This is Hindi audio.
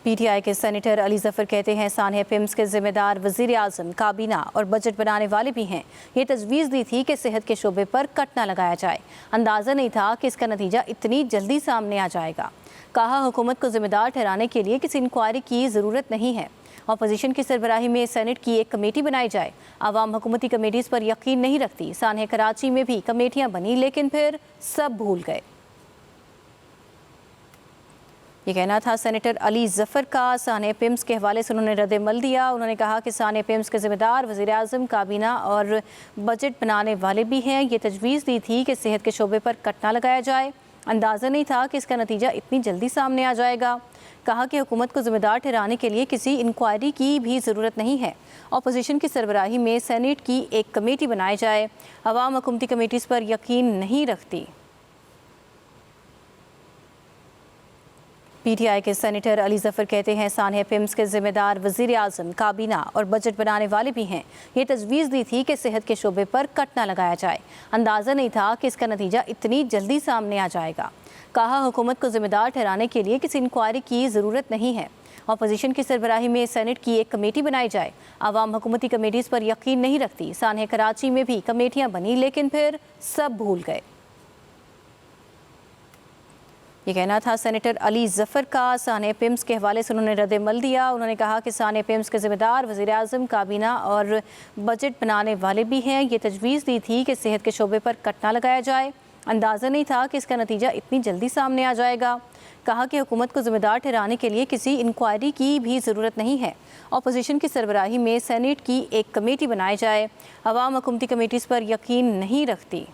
पीटीआई के सेनेटर अली जफर कहते हैं सानिया पिम्स के जिम्मेदार वजीर आजम, काबीना और बजट बनाने वाले भी हैं। ये तजवीज़ दी थी कि सेहत के शोबे पर कट न लगाया जाए। अंदाज़ा नहीं था कि इसका नतीजा इतनी जल्दी सामने आ जाएगा। कहा हुकूमत को जिम्मेदार ठहराने के लिए किसी इंक्वायरी की ज़रूरत नहीं है। अपोजिशन की सरबराही में सेनेट की एक कमेटी बनाई जाए। आवाम हुकूमती कमेटीज़ पर यकीन नहीं रखती। सानिया कराची में भी कमेटियाँ बनी लेकिन फिर सब भूल गए। ये कहना था सेनेटर अली जफर का। सानिया पिम्स के हवाले से उन्होंने रद्द-ए-अमल दिया। उन्होंने कहा कि सानिया पिम्स के जिम्मेदार वज़ीर आज़म, काबीना और बजट बनाने वाले भी हैं। ये तजवीज़ दी थी कि सेहत के शोबे पर कट न लगाया जाए। अंदाज़ा नहीं था कि इसका नतीजा इतनी जल्दी सामने आ जाएगा। कहा कि हुकूमत को जिम्मेदार ठहराने के लिए किसी इंक्वायरी की भी ज़रूरत नहीं है। अपोजिशन की सरबराही में सेनेट की एक कमेटी बनाई जाए। अवाम हुकूमती कमेटीज़ पर यकीन नहीं रखती। पीटीआई के सेनेटर अली जफर कहते हैं सानिया पिम्स के जिम्मेदार वजीर आजम, काबीना और बजट बनाने वाले भी हैं। ये तजवीज़ दी थी कि सेहत के शोबे पर कट न लगाया जाए। अंदाज़ा नहीं था कि इसका नतीजा इतनी जल्दी सामने आ जाएगा। कहा हुकूमत को जिम्मेदार ठहराने के लिए किसी इंक्वायरी की ज़रूरत नहीं है। अपोजिशन की सरबराही में सेनेट की एक कमेटी बनाई जाए। आवाम हुकूमती कमेटीज़ पर यकीन नहीं रखती। सानिया कराची में भी कमेटियाँ बनी लेकिन फिर सब भूल गए। ये कहना था सेनेटर अली जफर का। सानिया पिम्स के हवाले से उन्होंने रद्द-ए-अमल दिया। उन्होंने कहा कि सानिया पिम्स के जिम्मेदार वज़ीर आज़म, काबीना और बजट बनाने वाले भी हैं। ये तजवीज़ दी थी कि सेहत के शोबे पर कट न लगाया जाए। अंदाज़ा नहीं था कि इसका नतीजा इतनी जल्दी सामने आ जाएगा। कहा कि हुकूमत को जिम्मेदार ठहराने के लिए किसी इंक्वायरी की भी ज़रूरत नहीं है। अपोजिशन की सरबराही में सेनेट की एक कमेटी बनाई जाए। अवाम हुकूमती कमेटीज़ पर यकीन नहीं रखती।